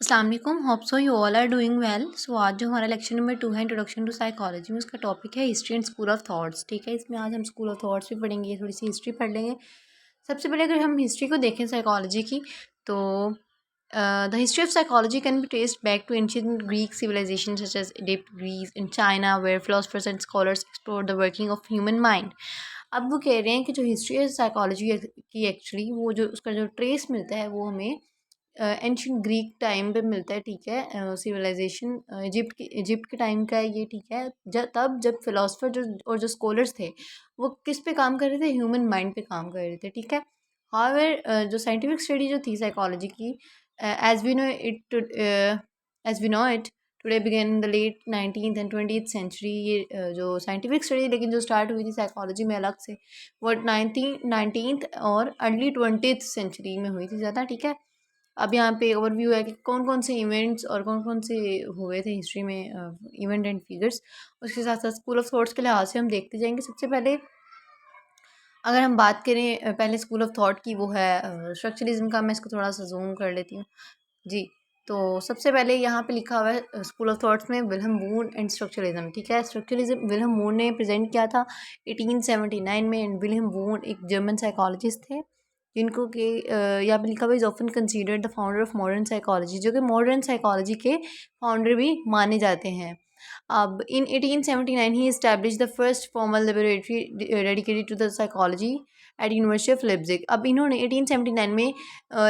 अस्सलाम वालेकुम, hope so you all are doing well. So आज जो हमारा लेक्चर नंबर 2 है इंट्रोडक्शन टू साइकोलॉजी में, उसका टॉपिक है history and school of thoughts. ठीक है, इसमें आज हम स्कूल ऑफ थॉट्स भी पढ़ेंगे, थोड़ी सी हिस्ट्री पढ़ लेंगे। सबसे पहले अगर हम हिस्ट्री को देखें साइकोलॉजी की, तो the history of psychology can be traced back to ancient Greek civilization such as Egypt, Greece and China, where philosophers and scholars explore the working of human mind. अब वो कह रहे हैं कि जो हिस्ट्री है साइकोलॉजी की, एक्चुअली वो जो उसका जो ट्रेस मिलता है वो हमें एंशिएंट ग्रीक टाइम पे मिलता है। ठीक है, सिविलाइजेशन इजिप्ट के टाइम का है ये। ठीक है, तब जब फिलोसफर जो और जो स्कॉलर्स थे वो किस पे काम कर रहे थे, ह्यूमन माइंड पे काम कर रहे थे। ठीक है, हाउएवर जो साइंटिफिक स्टडी जो थी साइकोलॉजी की, as we know it as we know it today began in the late 19th and 20th century. ये जो साइंटिफिक स्टडी लेकिन जो स्टार्ट हुई थी साइकोलॉजी में अलग से, वो 19th और अर्ली 20th सेंचुरी में हुई थी ज़्यादा। ठीक है, अब यहाँ पे ओवरव्यू है कि कौन कौन से इवेंट्स और कौन कौन से हुए थे हिस्ट्री में, इवेंट एंड फिगर्स। उसके साथ साथ स्कूल ऑफ थॉट्स के लिहाज से हम देखते जाएंगे। सबसे पहले अगर हम बात करें पहले स्कूल ऑफ थॉट की, वो है स्ट्रक्चरलिज्म का। मैं इसको थोड़ा सा जूम कर लेती हूँ जी। तो सबसे पहले यहाँ पे लिखा हुआ है स्कूल ऑफ थॉट्स में विल्हम वूड एंड स्ट्रक्चरलिज्म। ठीक है, स्ट्रक्चरलिज्म विल्हम वूड ने प्रेजेंट किया था 1879 में। एंड विल्हम वूड एक जर्मन साइकोलॉजिस्ट थे जिनको कि यहाँ पे लिखा हुआ is often considered the founder of modern psychology, जो कि मॉडर्न साइकोलॉजी के फाउंडर भी माने जाते हैं। अब in 1879 he establish the first formal laboratory dedicated to the psychology at university of Leipzig. अब इन्होंने 1879 में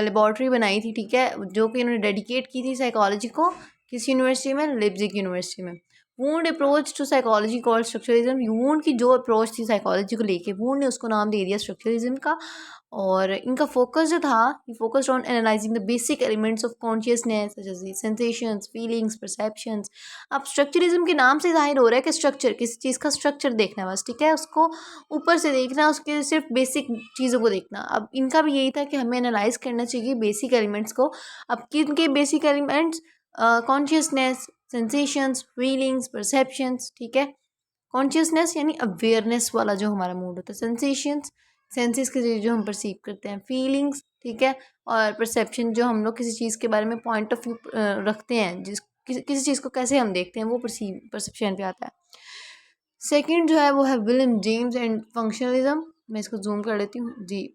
लेबॉर्ट्री बनाई थी। ठीक है, जो कि इन्होंने डेडिकेट की थी साइकोलॉजी को, किस यूनिवर्सिटी में, लिप्जिग यूनिवर्सिटी में। Wundt approach to psychology called structuralism. Wundt की जो अप्रोच थी साइकोलॉजी को लेके, वूंड ने उसको नाम दे दिया स्ट्रक्चरलिज्म का। और इनका फोकस जो था, ये focused on analysing the basic elements of consciousness such as sensations, feelings, perceptions. अब स्ट्रक्चरिज्म के नाम से जाहिर हो रहा है कि स्ट्रक्चर, किसी चीज़ का स्ट्रक्चर देखना है बस। ठीक है, उसको ऊपर से देखना, उसके सिर्फ बेसिक चीज़ों को देखना। अब इनका भी यही था कि हमें एनालाइज करना चाहिए बेसिक एलिमेंट्स को। अब किन के basic elements, consciousness, sensations, feelings, perceptions. ठीक है, कॉन्शियसनेस यानी अवेयरनेस वाला जो हमारा मूड होता है, सेंसेशंस सेंसेस के जरिए जो हम परसीव करते हैं, फीलिंग्स। ठीक है, और परसेप्शन जो हम लोग किसी चीज़ के बारे में पॉइंट ऑफ व्यू रखते हैं, किसी चीज़ को कैसे हम देखते हैं, वो परसेप्शन पे आता है। सेकंड जो है वो है विलियम जेम्स एंड फंक्शनलिज्म। मैं इसको जूम कर लेती हूँ जी।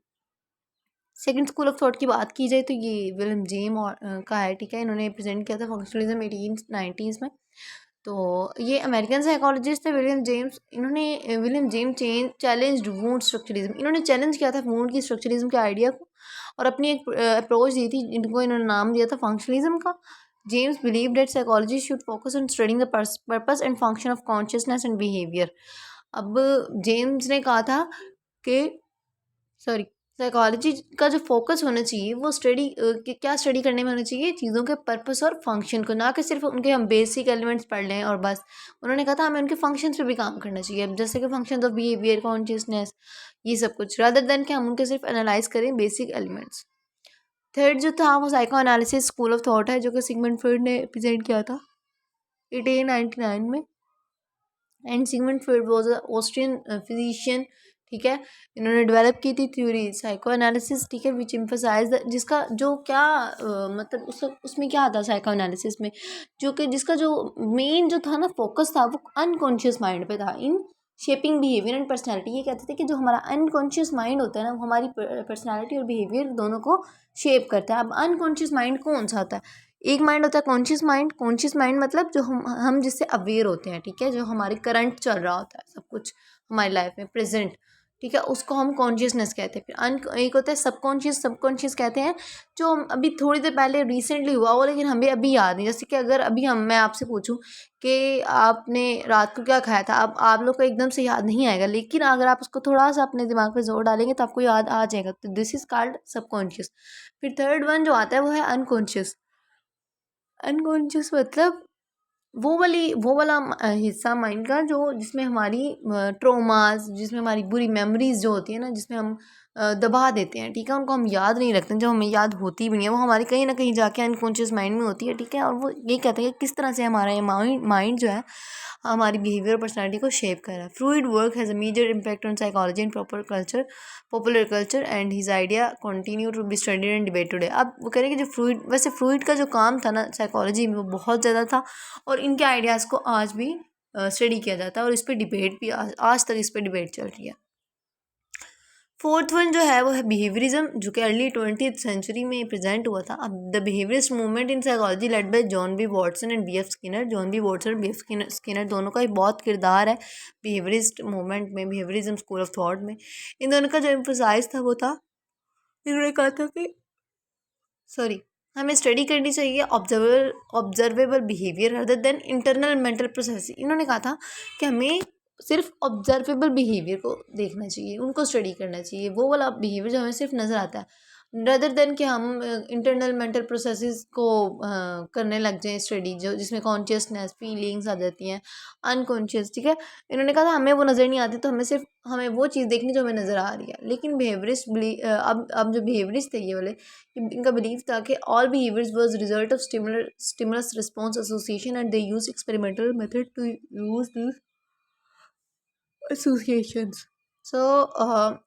सेकंड स्कूल ऑफ थॉट की बात की जाए तो ये विलियम जेम और का है। ठीक है, इन्होंने प्रेजेंट किया था फंक्शनलिज्म 1890s में। तो ये अमेरिकन साइकोलॉजिस्ट थे विलियम जेम्स। इन्होंने विलियम जेम्स चैलेंज्ड वूंड स्ट्रक्चरिज्म। इन्होंने चैलेंज किया था वूंड की स्ट्रक्चरिज्म के आइडिया को और अपनी एक अप्रोच दी थी, इनको इन्होंने नाम दिया था फंक्शनलिज्म का। James believe that psychology should focus on studying the purpose and function of consciousness and behaviour. अब जेम्स ने कहा था कि, सॉरी, साइकोलॉजी का जो फोकस होना चाहिए वो स्टडी क्या स्टडी करने में होना चाहिए, चीज़ों के पर्पस और फंक्शन को, ना कि सिर्फ उनके हम बेसिक एलिमेंट्स पढ़ लें और बस। उन्होंने कहा था हमें उनके फंक्शंस पे भी काम करना चाहिए, जैसे कि फंक्शन ऑफ बिहेवियर, कॉन्शियसनेस, ये सब कुछ, रादर देन कि हम उनके सिर्फ एनालाइज करें बेसिक एलिमेंट्स। थर्ड जो था वो psycho analysis school of thought है, जो कि सिगमंड फ्रॉइड ने प्रेजेंट किया था 1899 में। And Sigmund Freud was a Austrian physician. ठीक है, इन्होंने डेवलप की थी थ्योरी साइको एनालिसिस। ठीक है, विच एम्फसाइज जिसका जो क्या मतलब उसमें क्या आता है साइको एनालिसिस में, जो कि जिसका जो मेन जो था ना फोकस था, वो अनकॉन्शियस माइंड पे था in shaping behaviour and personality. ये कहते थे कि जो हमारा अनकॉन्शियस माइंड होता है ना, वो हमारी पर्सनैलिटी और बिहेवियर दोनों को शेप करता है। अब अनकॉन्शियस माइंड कौन सा होता है, एक माइंड होता है कॉन्शियस माइंड। कॉन्शियस माइंड मतलब जो हम जिससे अवेयर होते हैं। ठीक है, जो हमारे करंट चल रहा होता है सब कुछ हमारी लाइफ में प्रेजेंट। ठीक है, उसको हम कॉन्शियसनेस कहते हैं। फिर एक होता है सबकॉन्शियस। सबकॉन्शियस कहते हैं जो अभी थोड़ी देर पहले रिसेंटली हुआ हो लेकिन हमें अभी याद नहीं। जैसे कि अगर अभी मैं आपसे पूछूं कि आपने रात को क्या खाया था, अब आप लोग को एकदम से याद नहीं आएगा, लेकिन अगर आप उसको थोड़ा सा अपने दिमाग पे जोर डालेंगे तो आपको याद आ जाएगा। तो दिस इज कॉल्ड सबकॉन्शियस। फिर थर्ड वन जो आता है वो है अनकॉन्शियस। अनकॉन्शियस मतलब वो वाला हिस्सा माइंड का जो जिसमें हमारी ट्रोमास, जिसमें हमारी बुरी मेमोरीज जो होती है ना, जिसमें हम दबा देते हैं, ठीक है, उनको हम याद नहीं रखते, जो हमें याद होती भी नहीं है वो हमारी कहीं ना कहीं जाके अनकॉन्शियस माइंड में होती है, ठीक है। और वो ये कहते हैं कि किस तरह से हमारा ये माइंड जो है हमारी बिहेवियर पर्सनैलिटी को शेप कर रहा है। Freud work has a major impact on psychology and popular culture and his idea continue to be studied and debated. अब वो कह रहे हैं कि जो फ्लूइड, वैसे फ्लूइड का जो काम था ना साइकोलॉजी में वो बहुत ज़्यादा था, और इनके आइडियाज़ को आज भी स्टडी किया जाता है, और इस पर डिबेट भी आज तक इस पर डिबेट चल रही है। फोर्थ वन जो है वो है बिहेवियरिज्म, जो कि अर्ली 20th सेंचुरी में प्रेजेंट हुआ था। अब the behaviourist movement in psychology led by John B Watson and B F Skinner. John B Watson और बी एफ स्किनर दोनों का ही बहुत किरदार है बिहेवियरिस्ट मूवमेंट में, बिहेवियरिज्म स्कूल ऑफ थॉट में। इन दोनों का जो एम्फोसाइज था वो था, इन्होंने कहा था कि हमें स्टडी करनी चाहिए observable behaviour other than internal mental process. इन्होंने कहा था कि हमें सिर्फ ऑब्जर्वेबल बिहेवियर को देखना चाहिए, उनको स्टडी करना चाहिए, वो वाला बिहेवियर जो हमें सिर्फ नज़र आता है, रदर देन कि हम इंटरनल मेंटल प्रोसेसेस को करने लग जाएं स्टडी, जो जिसमें कॉन्शियसनेस फीलिंग्स आ जाती हैं, अनकॉन्शियस, ठीक है। इन्होंने कहा था हमें वो नज़र नहीं आती, तो हमें वो चीज़ देखनी जो हमें नज़र आ रही है। लेकिन अब जो बिहेवियरिस्ट थे ये वाले, इनका बिलीव था कि all behaviours was result of stimulus response association and they use experimental method to use this associations. So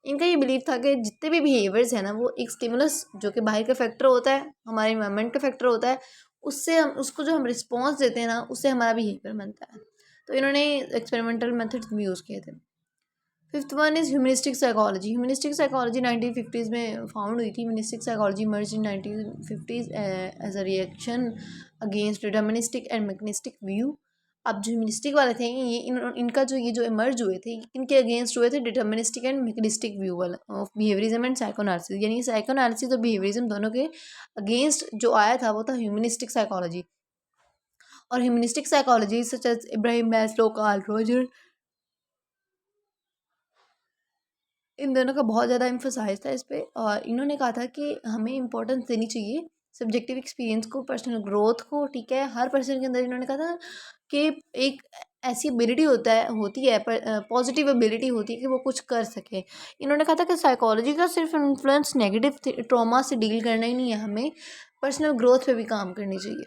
इनका ये बिलीव था कि जितने भी बिहेवियर्स हैं ना वो एक स्टिमुलस, जो कि बाहर का फैक्टर होता है, हमारे इन्वायरमेंट का फैक्टर होता है, उससे हम उसको जो हम रिस्पॉन्स देते हैं ना उससे हमारा बिहेवियर बनता है। तो इन्होंने एक्सपेरिमेंटल मेथड्स भी यूज़ किए थे। Fifth one is humanistic psychology. Humanistic psychology 1950s में फाउंड हुई थी। Humanistic psychology emerge in 1950s as a reaction against deterministic and mechanistic view. अब जो ह्यूमनिस्टिक वाले थे इनका जो इमर्ज हुए थे, इनके अगेंस्ट हुए थे डिटर्मिनिस्टिक एंड मैकेनिस्टिक व्यू वाला ऑफ बिहेवियरिज्म एंड साइकोएनालिसिस। यानी साइकोएनालिसिस और बिहेवियरिज्म दोनों के अगेंस्ट जो आया था वो था ह्यूमनिस्टिक साइकोलॉजी। और humanistic psychology such as Abraham Maslow, Carl Roger, इन दोनों का बहुत ज़्यादा एम्फोसाइज था इस पे। और इन्होंने कहा था कि हमें इंपॉर्टेंस देनी चाहिए सब्जेक्टिव एक्सपीरियंस को, पर्सनल ग्रोथ को, ठीक है। हर पर्सन के अंदर इन्होंने कहा था कि एक ऐसी एबिलिटी होती है पॉजिटिव एबिलिटी होती है कि वो कुछ कर सके। इन्होंने कहा था कि साइकोलॉजी का सिर्फ इन्फ्लुएंस नेगेटिव ट्रॉमा से डील करना ही नहीं है, हमें पर्सनल ग्रोथ पे भी काम करनी चाहिए।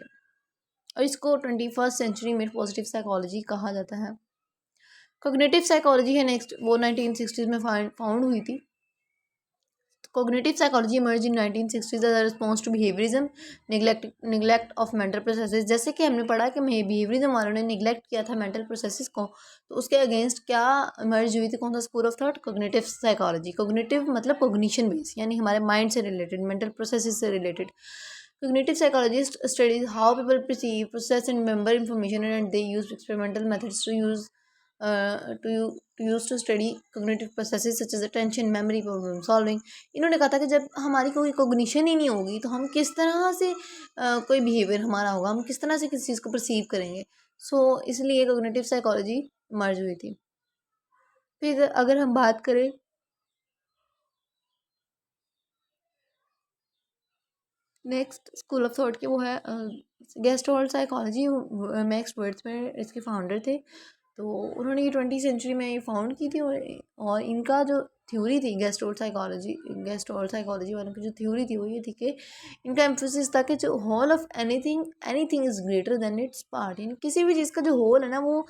और इसको 21st सेंचुरी में पॉजिटिव साइकोलॉजी कहा जाता है। कोग्निटिव साइकोलॉजी है नेक्स्ट, वो 1960s में फाउंड हुई थी। Cognitive psychology emerged in 1960s as a response to behaviorism, neglect of mental processes। जैसे कि हमने पढ़ा कि बिहेवियरिज्म वालों ने निगलेक्ट किया था मेंटल प्रोसेसेस को, तो उसके अगेंस्ट क्या इमर्ज हुई थी, कौन सा school of thought? Cognitive psychology. Cognitive मतलब कॉग्निशन बेस, यानी हमारे माइंड से रिलेटेड, मेंटल प्रोसेसेस से related. Cognitive psychologists studies how people perceive, process, and remember information, and they use experimental methods to study cognitive processes such as attention, memory, problem solving। इन्होंने कहा था कि जब हमारी कोई कॉग्निशन ही नहीं होगी तो हम किस तरह से कोई बिहेवियर हमारा होगा, हम किस तरह से किसी चीज़ को परसीव करेंगे। इसलिए कॉग्निटिव साइकोलॉजी मर्ज हुई थी। फिर अगर हम बात करें नेक्स्ट स्कूल ऑफ थॉट की, वो है गेस्टोल्ट साइकोलॉजी। मैक्स वर्ड्सवर्थ इसके फाउंडर थे। तो उन्होंने ये 20th सेंचुरी में ये फाउंड की थी। और इनका जो थ्योरी थी गेस्टोल्ट साइकोलॉजी वालों की जो थ्योरी थी वो ये थी कि इनका एम्फोसिस था कि जो whole of anything is greater than its part. यानी किसी भी चीज़ का जो होल है ना वो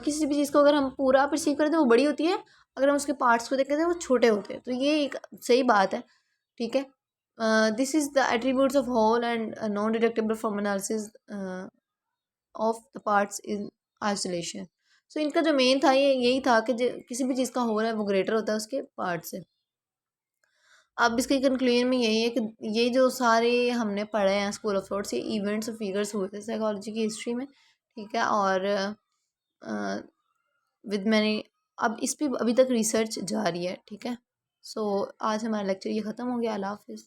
किसी भी चीज़ को अगर हम पूरा परसीव करते हैं वो बड़ी होती है, अगर हम उसके पार्ट्स को देखते हैं वो छोटे होते हैं। तो ये एक सही बात है, ठीक है। This is the attributes of whole and non-deductible from analysis of the parts in isolation। So इनका जो मेन था ये यही था कि किसी भी चीज़ का होल है वो ग्रेटर होता है उसके पार्ट से। अब इसके कंक्लूजन में यही है कि ये जो सारे हमने पढ़े हैं स्कूल ऑफ थॉट्स, ये इवेंट्स और फिगर्स हुए थे साइकोलॉजी की हिस्ट्री में, ठीक है। और विद मैंने अब इस पर अभी तक रिसर्च जारी है, ठीक है। सो आज हमारा लेक्चर ये ख़त्म हो गया। अल्लाह हाफिज़।